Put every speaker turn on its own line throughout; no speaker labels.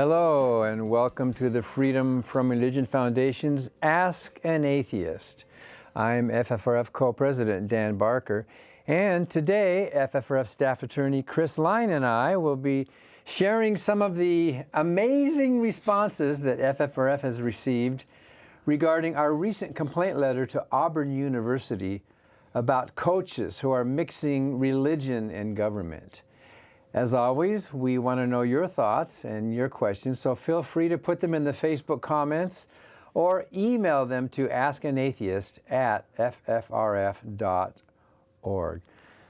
Hello, and welcome to the Freedom from Religion Foundation's Ask an Atheist. I'm FFRF co-president Dan Barker, and today FFRF staff attorney Chris Line and I will be sharing some of the amazing responses that FFRF has received regarding our recent complaint letter to Auburn University about coaches who are mixing religion and government. As always, we want to know your thoughts and your questions, so feel free to put them in the Facebook comments or email them to askanatheist@ffrf.org.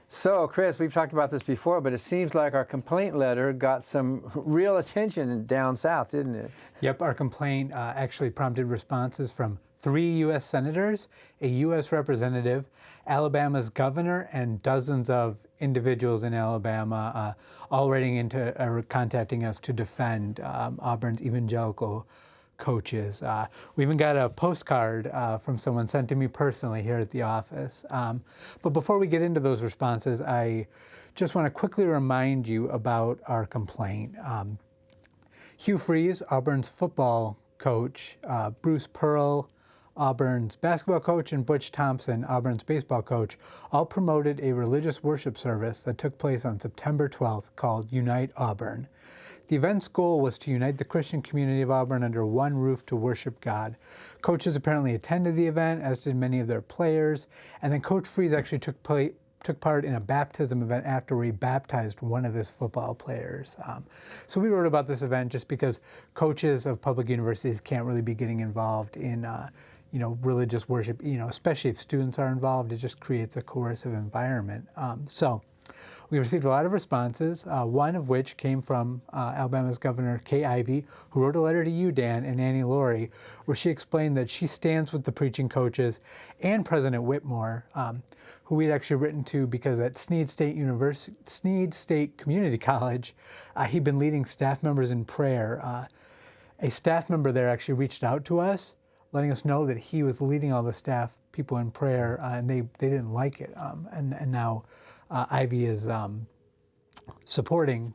So, Chris, we've talked about this before, but it seems like our complaint letter got some real attention down south, didn't it?
Yep, our complaint actually prompted responses from 3 U.S. senators, a U.S. representative, Alabama's governor, and dozens of individuals in Alabama all writing into or contacting us to defend Auburn's evangelical coaches. We even got a postcard from someone sent to me personally here at the office. But before we get into those responses, I just want to quickly remind you about our complaint. Hugh Freeze, Auburn's football coach, Bruce Pearl, Auburn's basketball coach, and Butch Thompson, Auburn's baseball coach, all promoted a religious worship service that took place on September 12th called Unite Auburn. The event's goal was to unite the Christian community of Auburn under one roof to worship God. Coaches apparently attended the event, as did many of their players, and then Coach Freeze actually took part in a baptism event after he baptized one of his football players. So we wrote about this event just because coaches of public universities can't really be getting involved in religious worship, especially if students are involved. It just creates a coercive environment. So we received a lot of responses, one of which came from Alabama's Governor Kay Ivey, who wrote a letter to you, Dan, and Annie Laurie, where she explained that she stands with the preaching coaches and President Whitmore, who we'd actually written to because at Sneed State Community College, he'd been leading staff members in prayer. A staff member there actually reached out to us, letting us know that he was leading all the staff people in prayer, and they didn't like it. And now Ivy is supporting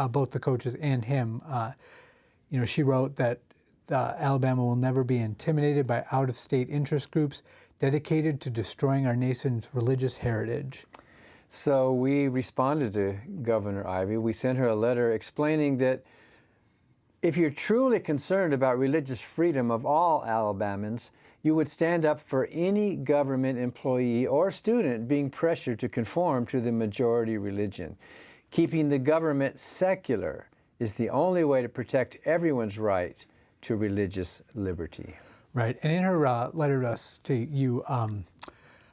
both the coaches and him. She wrote that Alabama will never be intimidated by out-of-state interest groups dedicated to destroying our nation's religious heritage.
So we responded to Governor Ivey. We sent her a letter explaining that if you're truly concerned about religious freedom of all Alabamans, you would stand up for any government employee or student being pressured to conform to the majority religion. Keeping the government secular is the only way to protect everyone's right to religious liberty.
Right, and in her letter to us, to you,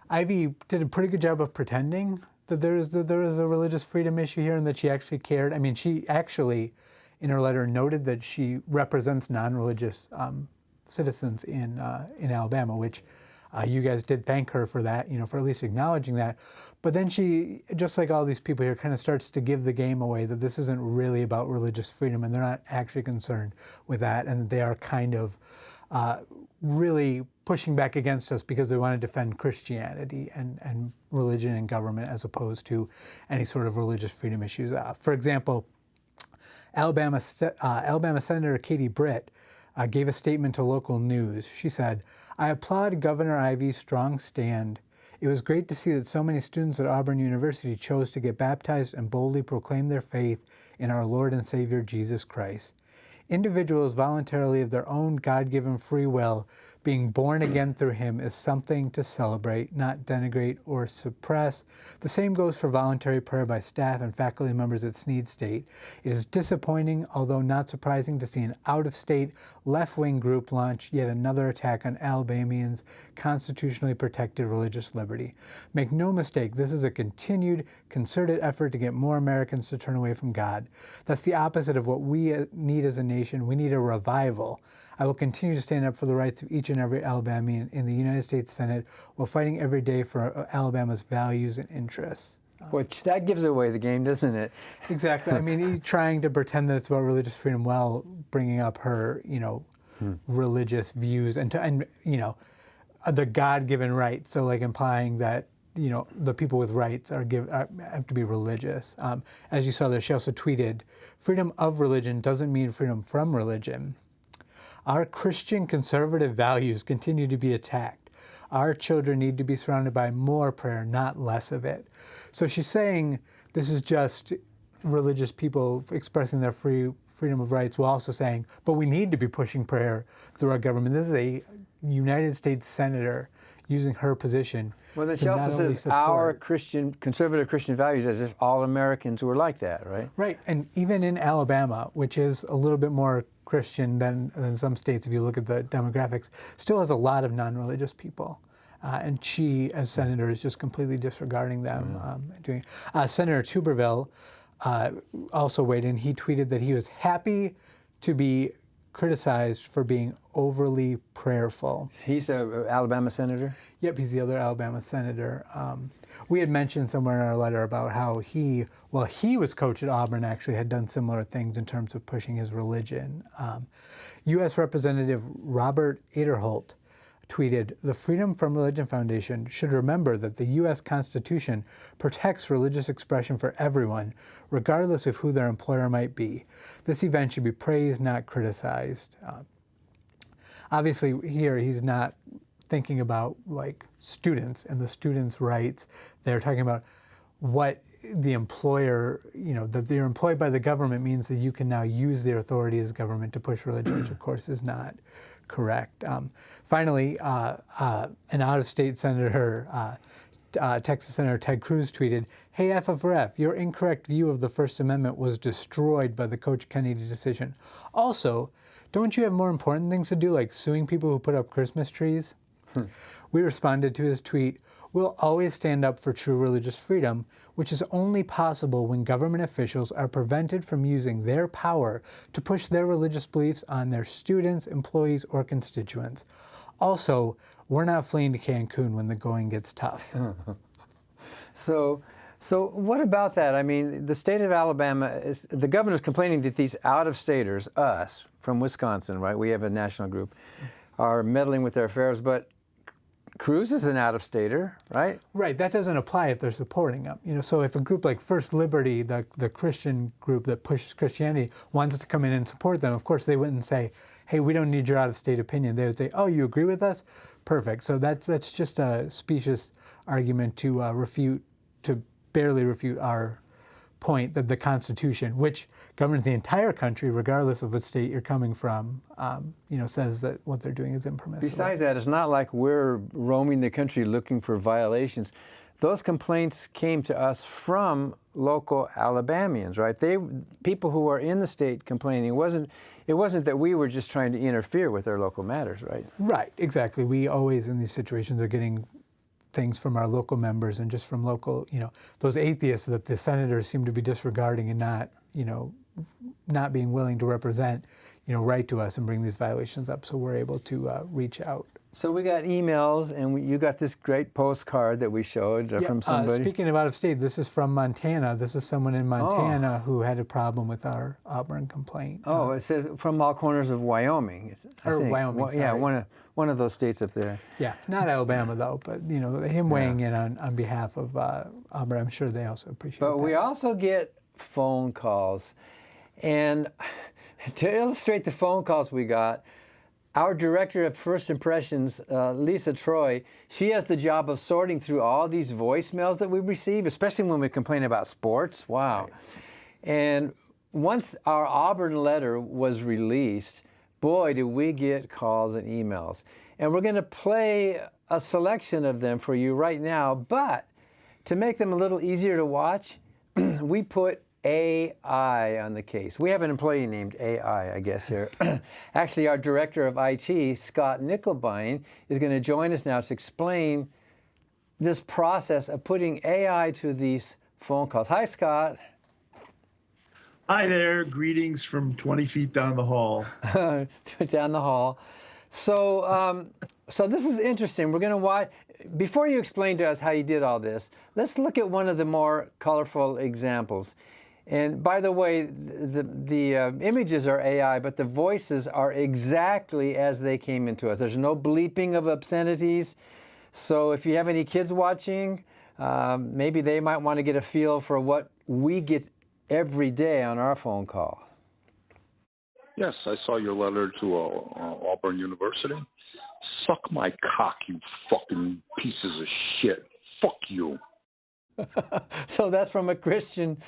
Ivy did a pretty good job of pretending that there is a religious freedom issue here and that she actually cared. I mean, she actually, in her letter, noted that she represents non-religious citizens in Alabama, which you guys did thank her for that, for at least acknowledging that. But then she, just like all these people here, kind of starts to give the game away that this isn't really about religious freedom, and they're not actually concerned with that, and they are kind of really pushing back against us because they want to defend Christianity and religion and government as opposed to any sort of religious freedom issues. For example, Alabama Senator Katie Britt gave a statement to local news. She said, "I applaud Governor Ivey's strong stand. It was great to see that so many students at Auburn University chose to get baptized and boldly proclaim their faith in our Lord and Savior Jesus Christ. Individuals voluntarily of their own God-given free will being born again through him is something to celebrate, not denigrate or suppress. The same goes for voluntary prayer by staff and faculty members at Sneed State. It is disappointing, although not surprising, to see an out-of-state left-wing group launch yet another attack on Alabamians' constitutionally protected religious liberty. Make no mistake, this is a continued, concerted effort to get more Americans to turn away from God. That's the opposite of what we need as a nation. We need a revival. I will continue to stand up for the rights of each and every Alabamian in the United States Senate while fighting every day for Alabama's values and interests."
Which that gives away the game, doesn't it?
Exactly. I mean, he's trying to pretend that it's about religious freedom while bringing up her, religious views and the God-given right. So, like implying that the people with rights have to be religious. As you saw there, she also tweeted, "Freedom of religion doesn't mean freedom from religion. Our Christian conservative values continue to be attacked. Our children need to be surrounded by more prayer, not less of it." So she's saying this is just religious people expressing their freedom of rights, while also saying, but we need to be pushing prayer through our government. This is a United States senator using her position.
Well, then she also says our conservative Christian values, as if all Americans were like that, right?
Right, and even in Alabama, which is a little bit more Christian than some states, if you look at the demographics, still has a lot of non-religious people. And she, as senator, is just completely disregarding them. Senator Tuberville also weighed in. He tweeted that he was happy to be criticized for being overly prayerful.
He's an Alabama senator?
Yep, he's the other Alabama senator. We had mentioned somewhere in our letter about how he was coach at Auburn, actually had done similar things in terms of pushing his religion. U.S. Representative Robert Aderholt tweeted, "The Freedom from Religion Foundation should remember that the U.S. Constitution protects religious expression for everyone, regardless of who their employer might be. This event should be praised, not criticized." Obviously, here he's not thinking about like students and the students' rights. They're talking about what the employer, that you're employed by the government means that you can now use their authority as government to push religion, which of course is not correct. Finally, an out-of-state senator, Texas Senator Ted Cruz tweeted, "Hey FFRF, your incorrect view of the First Amendment was destroyed by the Coach Kennedy decision. Also, don't you have more important things to do, like suing people who put up Christmas trees?" We responded to his tweet, "We'll always stand up for true religious freedom, which is only possible when government officials are prevented from using their power to push their religious beliefs on their students, employees, or constituents. Also, we're not fleeing to Cancun when the going gets tough."
So what about that? I mean, the state of Alabama, the governor's complaining that these out-of-staters, us, from Wisconsin, right, we have a national group, are meddling with their affairs, but Cruz is an out-of-stater, right? Right.
That doesn't apply if they're supporting them. So if a group like First Liberty, the Christian group that pushes Christianity, wants to come in and support them, of course they wouldn't say, "Hey, we don't need your out-of-state opinion." They would say, "Oh, you agree with us? Perfect." So that's just a specious argument to barely refute our point that the Constitution, which governs the entire country, regardless of what state you're coming from, says that what they're doing is impermissible.
Besides that, it's not like we're roaming the country looking for violations. Those complaints came to us from local Alabamians, right? People who are in the state complaining. It wasn't that we were just trying to interfere with their local matters, right?
Right, exactly. We always, in these situations, are getting things from our local members and just from local, those atheists that the senators seem to be disregarding and not being willing to represent, write to us and bring these violations up, so we're able to reach out.
So we got emails, and you got this great postcard that we showed from somebody.
Speaking of out of state, this is from Montana. This is someone in Montana who had a problem with our Auburn complaint.
It says from all corners of Wyoming.
Wyoming, sorry.
Yeah, one of those states up there.
Yeah, not Alabama though, but him weighing in on behalf of Auburn, I'm sure they also appreciate that.
But we also get phone calls, and to illustrate the phone calls we got, our director of First Impressions, Lisa Troy, she has the job of sorting through all these voicemails that we receive, especially when we complain about sports. Wow. Right. And once our Auburn letter was released, boy, did we get calls and emails. And we're going to play a selection of them for you right now, but to make them a little easier to watch, we put AI on the case. We have an employee named AI, I guess, here. Actually, our director of IT, Scott Nickelbein, is going to join us now to explain this process of putting AI to these phone calls. Hi, Scott.
Hi there. Greetings from 20 feet down the hall.
Down the hall. So this is interesting. We're going to watch. Before you explain to us how you did all this, let's look at one of the more colorful examples. And by the way, the images are AI, but the voices are exactly as they came into us. There's no bleeping of obscenities. So if you have any kids watching, maybe they might want to get a feel for what we get every day on our phone call.
Yes, I saw your letter to Auburn University. Suck my cock, you fucking pieces of shit. Fuck you.
So that's from a Christian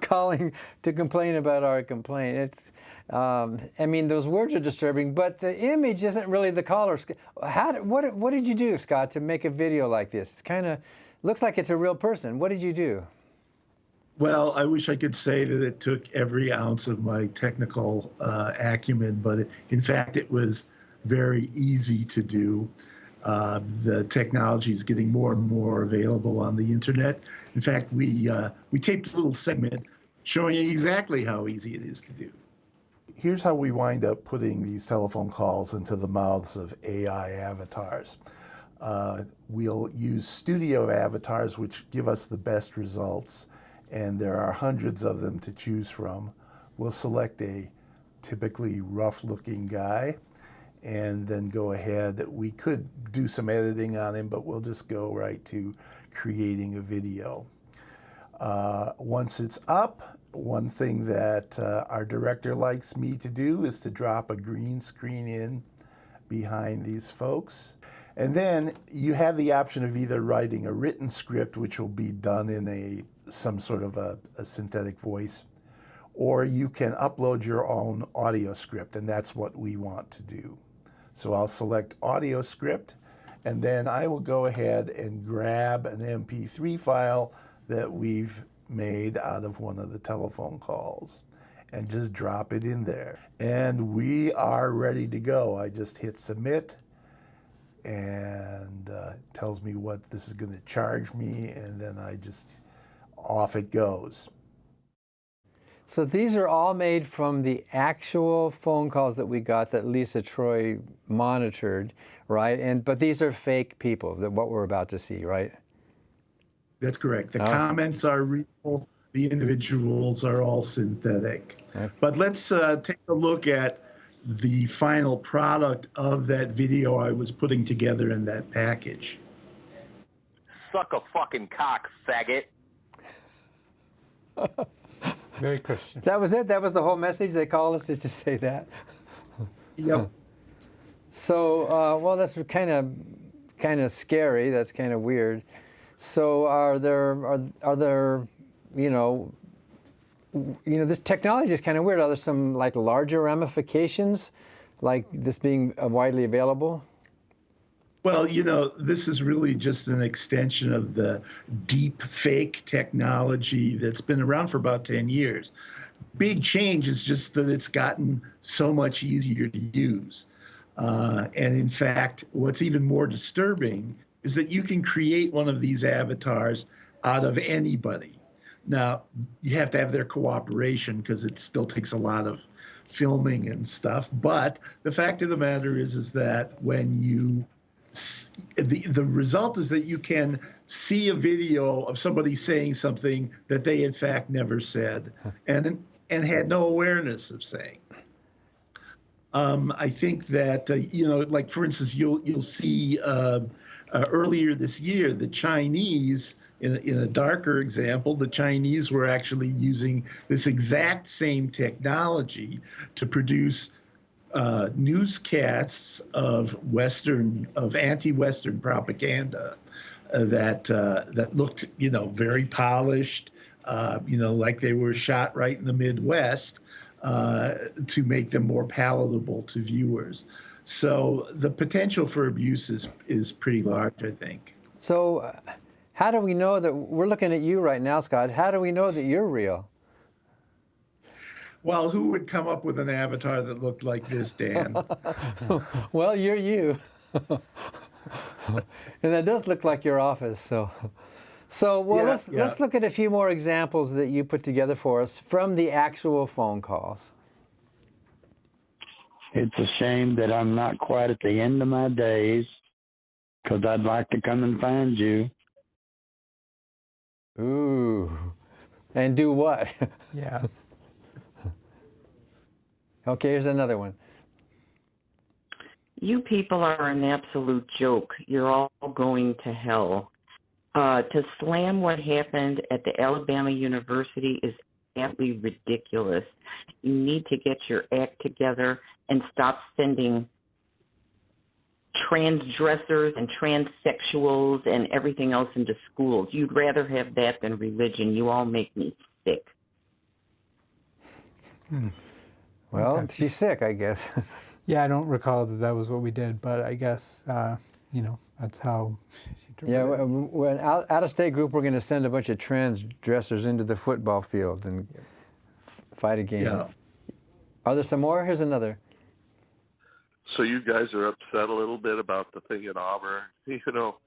calling to complain about our complaint. It's, I mean, those words are disturbing, but the image isn't really the caller. What did you do, Scott, to make a video like this? It's kind of looks like it's a real person. What did you do?
Well, I wish I could say that it took every ounce of my technical acumen, but in fact, it was very easy to do. The technology is getting more and more available on the internet. In fact, we taped a little segment showing you exactly how easy it is to do.
Here's how we wind up putting these telephone calls into the mouths of AI avatars. We'll use studio avatars, which give us the best results, and there are hundreds of them to choose from. We'll select a typically rough-looking guy, and then go ahead. We could do some editing on him, but we'll just go right to creating a video. Once it's up, one thing that our director likes me to do is to drop a green screen in behind these folks. And then you have the option of either writing a written script, which will be done in some sort of a synthetic voice, or you can upload your own audio script, and that's what we want to do. So I'll select audio script, and then I will go ahead and grab an MP3 file that we've made out of one of the telephone calls and just drop it in there. And we are ready to go. I just hit submit, and tells me what this is going to charge me, and then off it goes.
So these are all made from the actual phone calls that we got that Lisa Troy monitored, right? But these are fake people, what we're about to see, right?
That's correct. The comments are real. The individuals are all synthetic.
Okay.
But let's take a look at the final product of that video I was putting together in that package.
Suck a fucking cock, faggot.
Very Christian.
That was it? That was the whole message? They called us to just say that?
Yep.
So, well, that's kind of scary. That's kind of weird. So are there this technology is kind of weird. Are there some like larger ramifications, like this being widely available?
Well, this is really just an extension of the deep fake technology that's been around for about 10 years. Big change is just that it's gotten so much easier to use. And in fact, what's even more disturbing is that you can create one of these avatars out of anybody. Now, you have to have their cooperation because it still takes a lot of filming and stuff. But the fact of the matter is that when you the result is that you can see a video of somebody saying something that they in fact never said and had no awareness of saying. I think that like for instance, you'll see earlier this year the Chinese. In a darker example, the Chinese were actually using this exact same technology to produce newscasts of anti-Western propaganda that looked, very polished, like they were shot right in the Midwest to make them more palatable to viewers. So the potential for abuse is pretty large, I think.
So how do we know that we're looking at you right now, Scott? How do we know that you're real?
Well, who would come up with an avatar that looked like this, Dan?
Well, you're you. And that does look like your office. So let's look at a few more examples that you put together for us from the actual phone calls.
It's a shame that I'm not quite at the end of my days, because I'd like to come and find you.
Ooh. And do what?
Yeah.
Okay, here's another one.
You people are an absolute joke. You're all going to hell. To slam what happened at the Alabama University is absolutely ridiculous. You need to get your act together and stop sending transdressers and transsexuals and everything else into schools. You'd rather have that than religion. You all make me sick.
Well,
Okay.
she's sick, I guess.
Yeah, I don't recall that was what we did, but I guess, that's how she
Yeah,
interpreted it.
when out-of-state group, we're going to send a bunch of transgressors into the football field and fight a game.
Yeah.
Are there some more? Here's another.
So you guys are upset a little bit about the thing in Auburn. You know,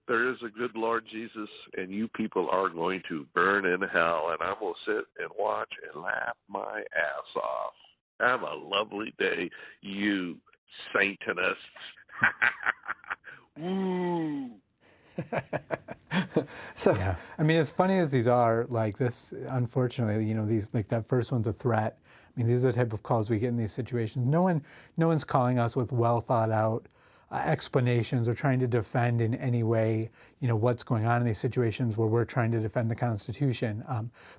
there is a good Lord Jesus, and you people are going to burn in hell, and I'm going to sit and watch and laugh my ass off. Have a lovely day, you Satanists. Woo!
So,
Yeah, I mean, as funny as these are, like this, unfortunately, these, like that first one's a threat. I mean, these are the type of calls we get in these situations. No one's calling us with well thought out explanations or trying to defend in any way, what's going on in these situations where we're trying to defend the Constitution,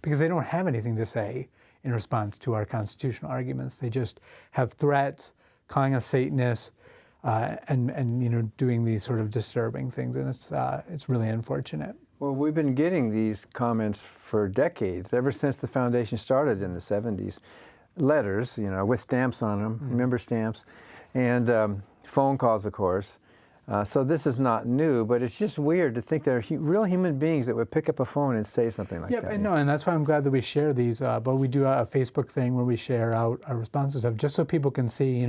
because they don't have anything to say in response to our constitutional arguments. They just have threats, calling us Satanists, and doing these sort of disturbing things, and it's really unfortunate.
well, we've been getting these comments for decades, ever since the foundation started in the 70s. Letters, with stamps on them, member stamps, and phone calls, of course. So this is not new, but it's just weird to think they're real human beings that would pick up a phone and say something like that.
Yeah, and that's why I'm glad that we share these. But we do a Facebook thing where we share out our responses of just so people can see,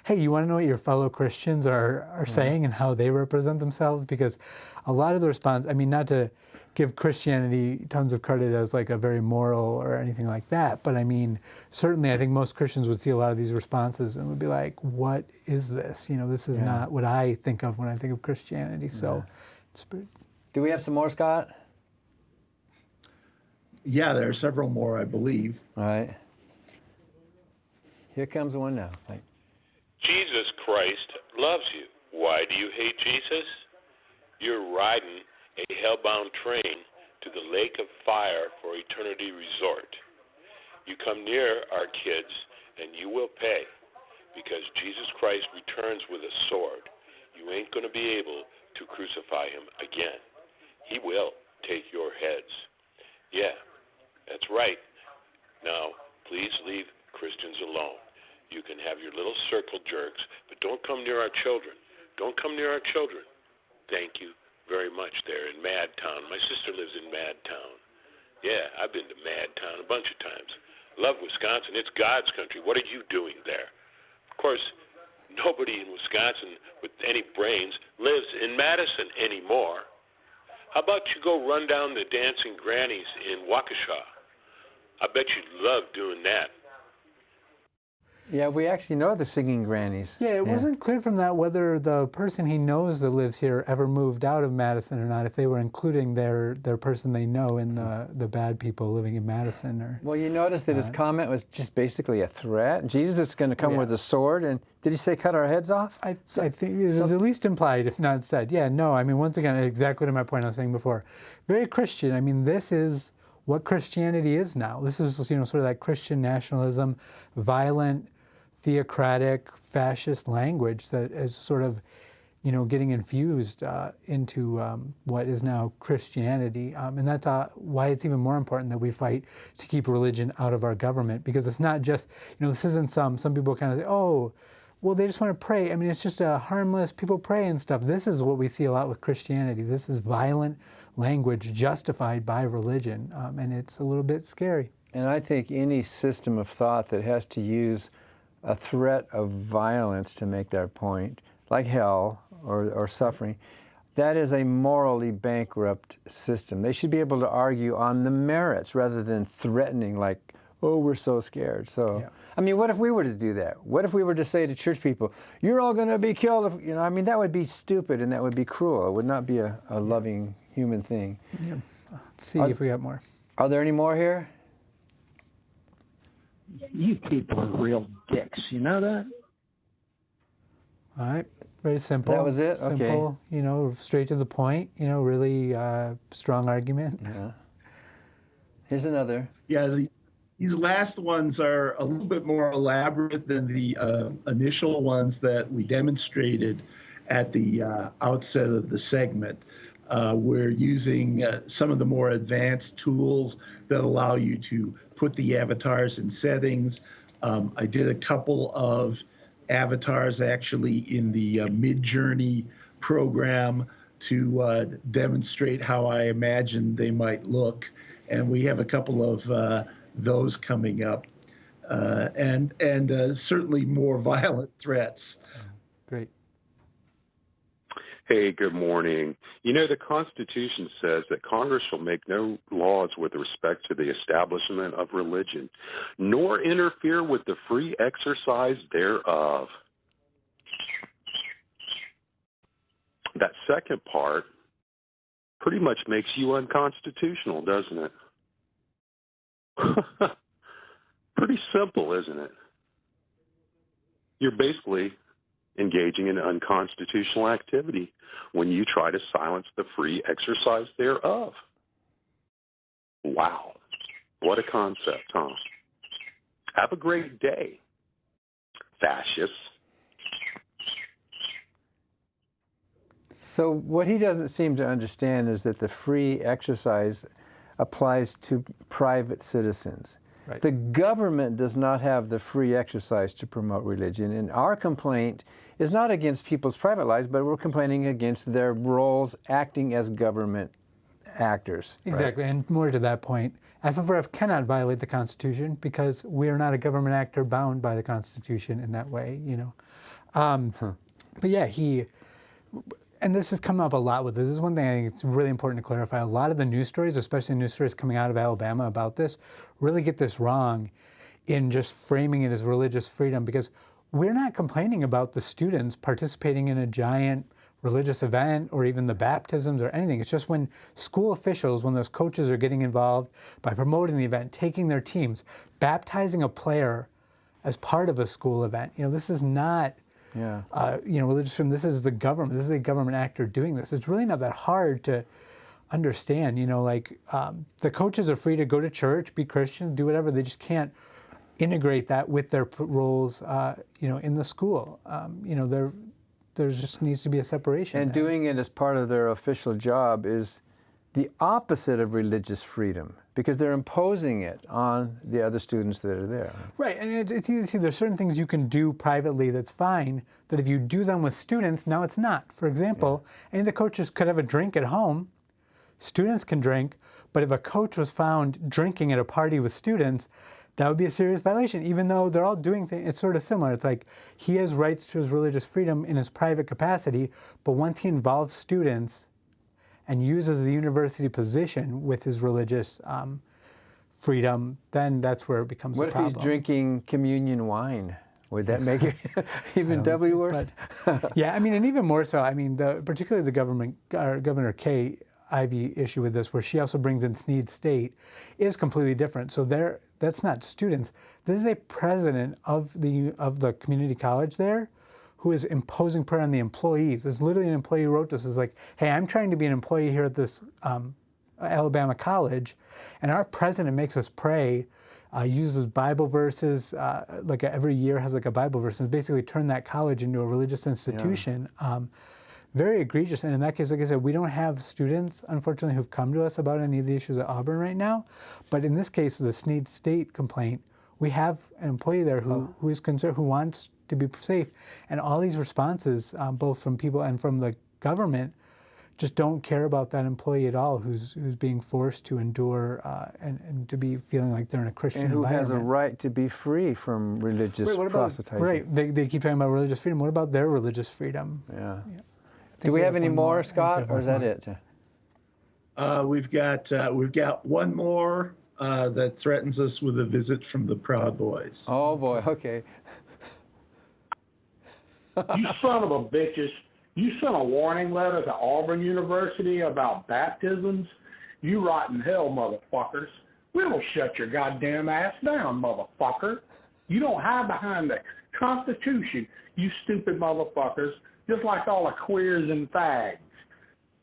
hey, you want to know what your fellow Christians are saying and how they represent themselves? Because a lot of the response, I mean, not to give Christianity tons of credit as like a very moral or anything like that, but I mean, certainly I think most Christians would see a lot of these responses and would be like, what is this? This is not what I think of when I think of Christianity. So,
Do we have some more, Scott?
Yeah, there are several more, I believe.
All right. Here comes one now.
Jesus Christ loves you. Why do you hate Jesus? You're riding a hellbound train to the lake of fire for eternity resort. You come near our kids and you will pay, because Jesus Christ returns with a sword. You ain't going to be able to crucify him again. He will take your heads. Yeah, that's right. Now, please leave Christians alone. You can have your little circle jerks, but don't come near our children. Don't come near our children. Thank you very much there in Madtown. My sister lives in Madtown. Yeah, I've been to Madtown a bunch of times. Love Wisconsin. It's God's country. What are you doing there? Of course, nobody in Wisconsin with any brains lives in Madison anymore. How about you go run down the dancing grannies in Waukesha? I bet you'd love doing that.
Yeah, we actually know the singing grannies.
Yeah, it wasn't clear from that whether the person he knows that lives here ever moved out of Madison or not, if they were including their person they know in the bad people living in Madison. Or
Well, you notice that his comment was just basically a threat. Jesus is going to come with a sword, and did he say cut our heads off?
I think it was at least implied, if not said. Yeah, no, I mean, once again, exactly to my point I was saying before. Very Christian. I mean, this is what Christianity is now. This is, sort of that Christian nationalism, violent, theocratic, fascist language that is sort of, getting infused into what is now Christianity. And that's why it's even more important that we fight to keep religion out of our government, because it's not just, this isn't some people kind of say, oh, well, they just want to pray. I mean, it's just a harmless, people pray and stuff. This is what we see a lot with Christianity. This is violent language justified by religion, and it's a little bit scary.
And I think any system of thought that has to use a threat of violence to make their point, like hell or suffering, that is a morally bankrupt system. They should be able to argue on the merits rather than threatening like, oh, we're so scared. So, I mean, what if we were to do that? What if we were to say to church people, you're all going to be killed? If, I mean, that would be stupid and that would be cruel. It would not be a loving human thing.
Yeah. Let's see if we got more.
Are there any more here?
You people are real dicks, you know that?
All right. Very simple.
That was it?
Simple,
Okay.
Straight to the point, really strong argument.
Yeah. Here's another.
Yeah, these last ones are a little bit more elaborate than the initial ones that we demonstrated at the outset of the segment. We're using some of the more advanced tools that allow you to put the avatars in settings. I did a couple of avatars actually in the Midjourney program to demonstrate how I imagined they might look. And we have a couple of those coming up, and certainly more violent threats.
Great.
Hey, good morning. The Constitution says that Congress shall make no laws with respect to the establishment of religion, nor interfere with the free exercise thereof. That second part pretty much makes you unconstitutional, doesn't it? Pretty simple, isn't it? You're basically engaging in unconstitutional activity when you try to silence the free exercise thereof. Wow. What a concept, huh? Have a great day, fascists.
So what he doesn't seem to understand is that the free exercise applies to private citizens.
Right.
The government does not have the free exercise to promote religion, and our complaint is not against people's private lives, but we're complaining against their roles acting as government actors.
Exactly, and more to that point, FFRF cannot violate the Constitution because we are not a government actor bound by the Constitution in that way, But yeah, and this has come up a lot with this. This is one thing I think it's really important to clarify. A lot of the news stories, especially news stories coming out of Alabama about this, really get this wrong in just framing it as religious freedom, because we're not complaining about the students participating in a giant religious event or even the baptisms or anything. It's just when school officials, when those coaches are getting involved by promoting the event, taking their teams, baptizing a player as part of a school event. This is not...
Yeah.
Religious freedom. This is the government. This is a government actor doing this. It's really not that hard to understand. The coaches are free to go to church, be Christian, do whatever. They just can't integrate that with their roles, in the school. There just needs to be a separation.
And doing it as part of their official job is the opposite of religious freedom, because they're imposing it on the other students that are there.
Right, and it's easy to see there's certain things you can do privately that's fine, that if you do them with students, now it's not. For example, any of the coaches could have a drink at home, students can drink, but if a coach was found drinking at a party with students, that would be a serious violation, even though they're all doing things. It's sort of similar. It's like he has rights to his religious freedom in his private capacity, but once he involves students and uses the university position with his religious freedom, then that's where it becomes a problem.
What if he's drinking communion wine? Would that make it even doubly worse?
Yeah, and even more so, particularly the Governor Kay Ivey issue with this, where she also brings in Sneed State, is completely different. So that's not students. This is a president of the community college there, who is imposing prayer on the employees. There's literally an employee who wrote this. Is like, hey, I'm trying to be an employee here at this Alabama college, and our president makes us pray, uses Bible verses, every year has a Bible verse, and basically turned that college into a religious institution. Yeah. Very egregious. And in that case, like I said, we don't have students, unfortunately, who've come to us about any of the issues at Auburn right now. But in this case, the Sneed State complaint, we have an employee there who is concerned, who wants to be safe. And all these responses, both from people and from the government, just don't care about that employee at all, who's being forced to endure and to be feeling like they're in a Christian environment.
And who has a right to be free from religious proselytizing.
Right, they keep talking about religious freedom. What about their religious freedom?
Yeah. Do we have any more, Scott, or is that it?
We've got one more that threatens us with a visit from the Proud Boys.
Oh boy, okay.
You son of a bitches. You sent a warning letter to Auburn University about baptisms? You rotten hell, motherfuckers. We will shut your goddamn ass down, motherfucker. You don't hide behind the Constitution, you stupid motherfuckers, just like all the queers and fags.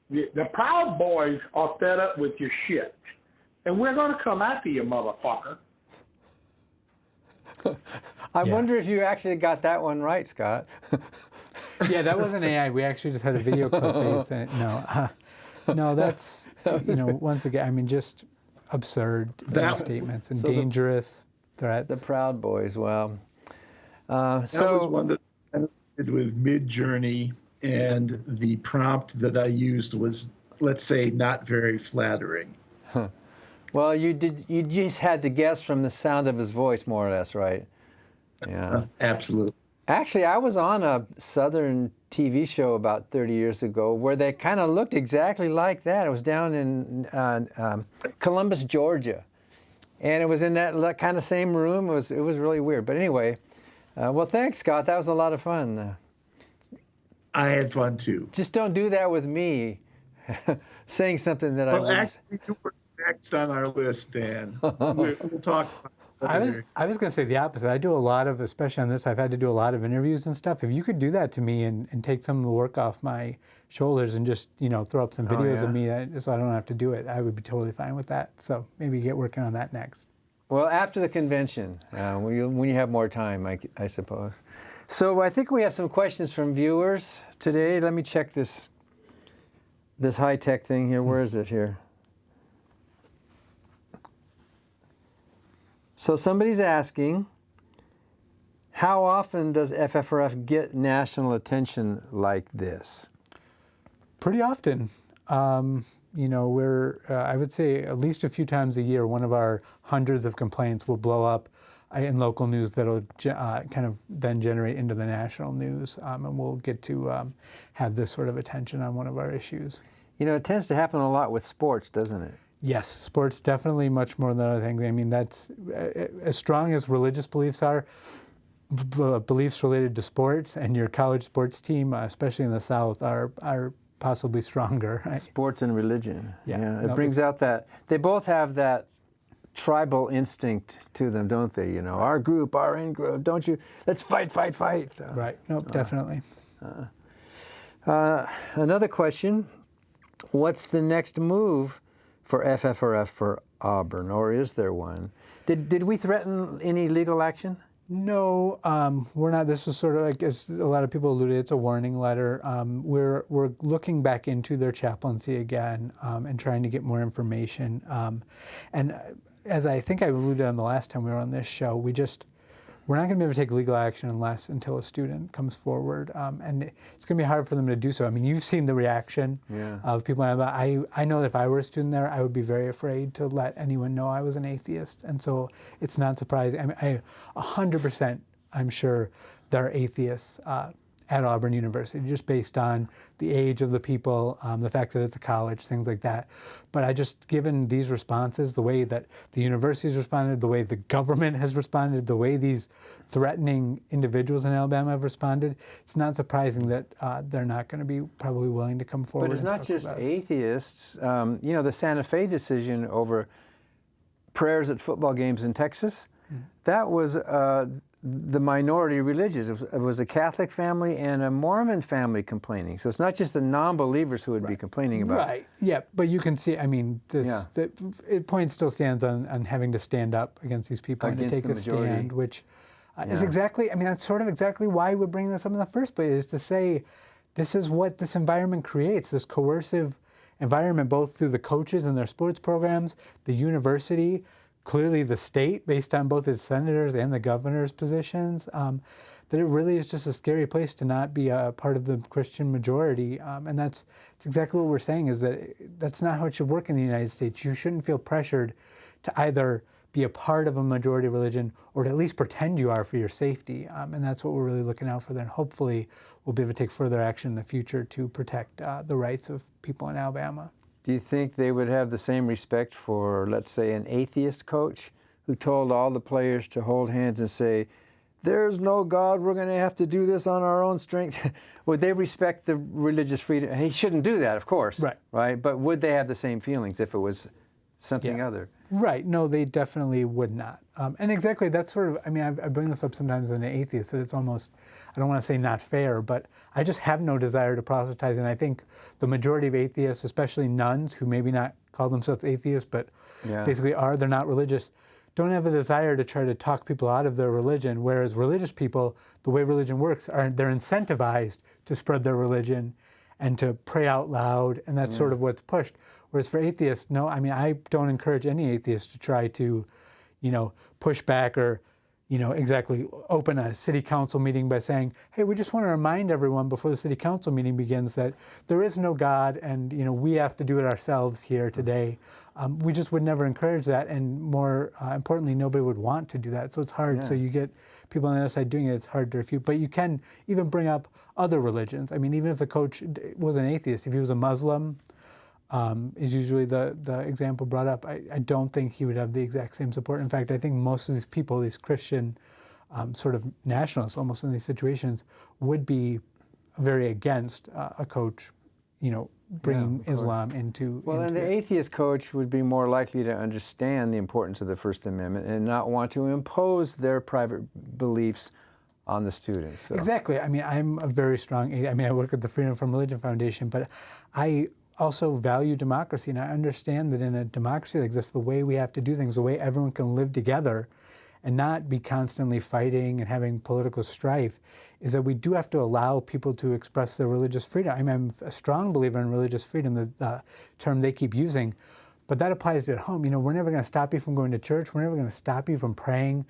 The Proud Boys are fed up with your shit, and we're going to come after you, motherfucker.
I wonder if you actually got that one right, Scott.
Yeah, that wasn't AI. We actually just had a video clip that you'd sent. No, that's, once again, I mean, just absurd statements and dangerous threats.
The Proud Boys, wow.
That was one that I did with Midjourney, and the prompt that I used was, let's say, not very flattering.
Huh. Well, you just had to guess from the sound of his voice, more or less, right? Yeah.
Absolutely.
Actually, I was on a Southern TV show about 30 years ago where they kind of looked exactly like that. It was down in Columbus, Georgia. And it was in that kind of same room. It was really weird. But anyway, well, thanks, Scott. That was a lot of fun.
I had fun, too.
Just don't do that with me, saying something that I wouldn't.
Actually, you were next on our list, Dan. We'll talk about it.
I was going to say the opposite. I do a lot of, especially on this, I've had to do a lot of interviews and stuff. If you could do that to me and take some of the work off my shoulders and just, throw up some videos of me so I don't have to do it, I would be totally fine with that. So maybe get working on that next.
Well, after the convention, when you have more time, I suppose. So I think we have some questions from viewers today. Let me check this high-tech thing here. Where is it here? So somebody's asking, how often does FFRF get national attention like this?
Pretty often. We're, I would say at least a few times a year, one of our hundreds of complaints will blow up in local news that'll kind of then generate into the national news, and we'll get to have this sort of attention on one of our issues.
It tends to happen a lot with sports, doesn't it?
Yes, sports definitely much more than other things. I mean, that's as strong as religious beliefs are, beliefs related to sports, and your college sports team, especially in the South, are possibly stronger. Right?
Sports and religion.
Yeah.
It brings out that, they both have that tribal instinct to them, don't they? Our group, our in-group, don't you? Let's fight.
Right, nope, definitely.
Another question, what's the next move for FFRF for Auburn, or is there one? Did we threaten any legal action?
No, we're not. This was sort of like, as a lot of people alluded, it's a warning letter. We're looking back into their chaplaincy again and trying to get more information. And as I think I alluded on the last time we were on this show, we're not going to be able to take legal action until a student comes forward, and it's going to be hard for them to do so. I mean, you've seen the reaction of people. I know that if I were a student there, I would be very afraid to let anyone know I was an atheist, and so it's not surprising. I mean, 100%, I'm sure there are atheists at Auburn University, just based on the age of the people, the fact that it's a college, things like that. But given these responses, the way that the university's responded, the way the government has responded, the way these threatening individuals in Alabama have responded, it's not surprising that they're not going to be probably willing to come forward.
But it's not just atheists. The Santa Fe decision over prayers at football games in Texas, that was the minority religious. It was a Catholic family and a Mormon family complaining. So it's not just the non-believers who would be complaining about it.
Right, yeah, but you can see, I mean, the point still stands on having to stand up against these people and to take a stand, which is exactly, I mean, that's sort of exactly why we're bringing this up in the first place, is to say this is what this environment creates, this coercive environment, both through the coaches and their sports programs, the university, clearly the state, based on both its senators and the governor's positions, that it really is just a scary place to not be a part of the Christian majority. And that's exactly what we're saying, is that that's not how it should work in the United States. You shouldn't feel pressured to either be a part of a majority religion or to at least pretend you are for your safety. And that's what we're really looking out for there. And hopefully we'll be able to take further action in the future to protect the rights of people in Alabama.
Do you think they would have the same respect for, let's say, an atheist coach who told all the players to hold hands and say, there's no God, we're going to have to do this on our own strength? Would they respect the religious freedom? He shouldn't do that, of course. Right. But would they have the same feelings if it was something other.
Right. No, they definitely would not. And exactly, that's sort of, I mean, I bring this up sometimes in an atheist, that it's almost, I don't want to say not fair, but I just have no desire to proselytize. And I think the majority of atheists, especially nuns, who maybe not call themselves atheists, but basically they're not religious, don't have a desire to try to talk people out of their religion. Whereas religious people, the way religion works, they're incentivized to spread their religion and to pray out loud, and that's sort of what's pushed. Whereas for atheists, no, I mean, I don't encourage any atheist to try to, push back or, exactly open a city council meeting by saying, hey, we just want to remind everyone before the city council meeting begins that there is no God and, we have to do it ourselves here today. We just would never encourage that, and more importantly, nobody would want to do that. So it's hard. So you get people on the other side doing it, it's hard to refute. But you can even bring up other religions. I mean, even if the coach was an atheist, if he was a Muslim, is usually the example brought up. I don't think he would have the exact same support. In fact, I think most of these people, these Christian sort of nationalists, almost in these situations, would be very against a coach, bringing Islam into.
Well, and the atheist coach would be more likely to understand the importance of the First Amendment and not want to impose their private beliefs on the students. So.
Exactly. I mean, I'm a very strong, I work at the Freedom from Religion Foundation, but I also value democracy, and I understand that in a democracy like this, the way we have to do things, the way everyone can live together and not be constantly fighting and having political strife, is that we do have to allow people to express their religious freedom. I mean, I'm a strong believer in religious freedom, the term they keep using, but that applies at home. We're never going to stop you from going to church. We're never going to stop you from praying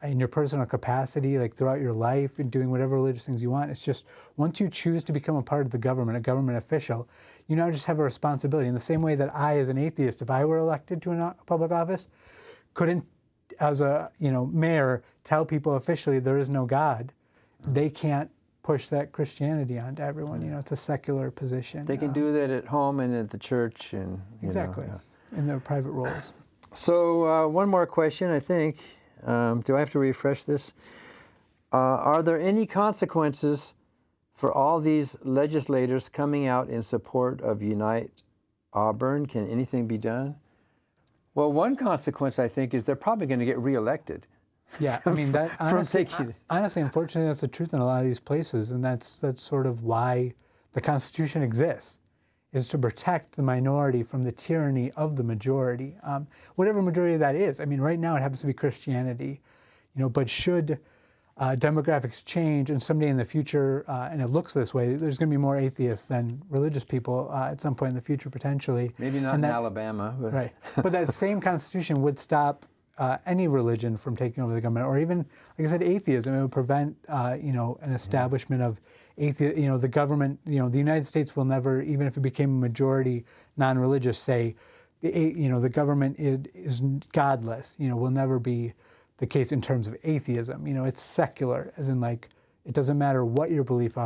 in your personal capacity, like throughout your life and doing whatever religious things you want. It's just once you choose to become a part of the government, a government official, you now just have a responsibility. In the same way that I, as an atheist, if I were elected to a public office, couldn't, as a mayor, tell people officially there is no God. They can't push that Christianity onto everyone. It's a secular position.
They can do that at home and at the church, and
exactly in their private roles.
So one more question, I think. Do I have to refresh this? Are there any consequences for all these legislators coming out in support of Unite Auburn? Can anything be done? Well, one consequence, I think, is they're probably going to get reelected.
Yeah, I mean, that honestly, unfortunately, that's the truth in a lot of these places, and that's sort of why the Constitution exists, is to protect the minority from the tyranny of the majority, whatever majority that is. I mean, right now it happens to be Christianity, but should demographics change, and someday in the future, and it looks this way, there's going to be more atheists than religious people at some point in the future, potentially.
Maybe not in Alabama. But.
Right. But that same Constitution would stop any religion from taking over the government, or even, like I said, atheism. It would prevent, an establishment of atheism. The government, the United States will never, even if it became a majority non-religious, say, the government is godless. Will never be the case in terms of atheism. It's secular, as in like, it doesn't matter what your belief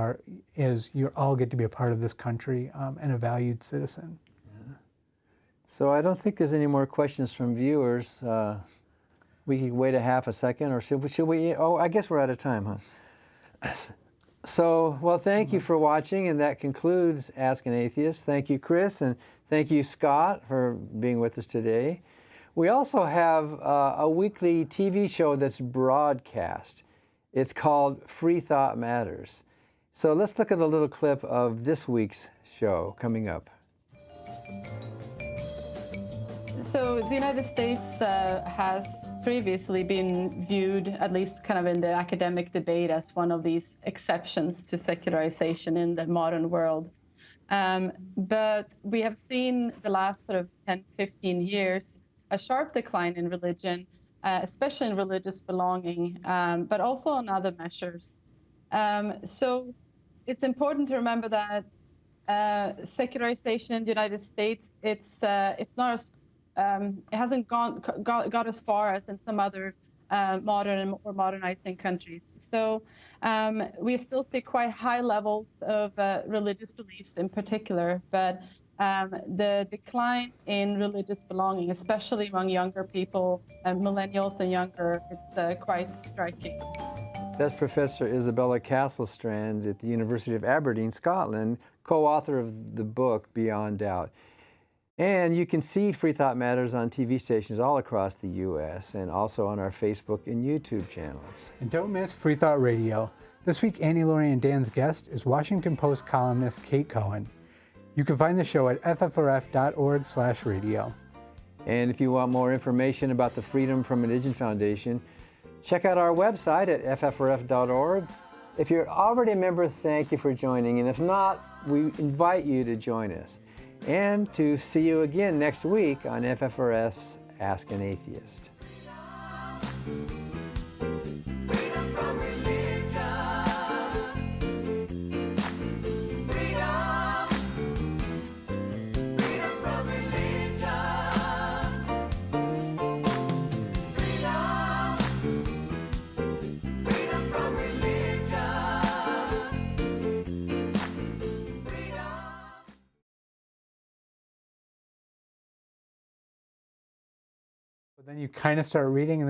is, you all get to be a part of this country and a valued citizen.
Yeah. So I don't think there's any more questions from viewers. We could wait a half a second, or should we? Oh, I guess we're out of time, huh? So, well, thank you for watching, and that concludes Ask an Atheist. Thank you, Chris, and thank you, Scott, for being with us today. We also have a weekly TV show that's broadcast. It's called Free Thought Matters. So let's look at a little clip of this week's show coming up.
So the United States has previously been viewed, at least kind of in the academic debate, as one of these exceptions to secularization in the modern world. But we have seen the last sort of 10, 15 years a sharp decline in religion, especially in religious belonging, but also on other measures. So it's important to remember that secularization in the United States, it's not as it hasn't got as far as in some other modern or modernizing countries. So we still see quite high levels of religious beliefs in particular, but the decline in religious belonging, especially among younger people, millennials and younger, it's quite striking.
That's Professor Isabella Castlestrand at the University of Aberdeen, Scotland, co-author of the book Beyond Doubt. And you can see Free Thought Matters on TV stations all across the U.S. and also on our Facebook and YouTube channels.
And don't miss Free Thought Radio. This week, Annie, Laurie, and Dan's guest is Washington Post columnist Kate Cohen. You can find the show at ffrf.org/radio.
And if you want more information about the Freedom from Religion Foundation, check out our website at ffrf.org. If you're already a member, thank you for joining. And if not, we invite you to join us. And to see you again next week on FFRF's Ask an Atheist.
But then you kind of start reading and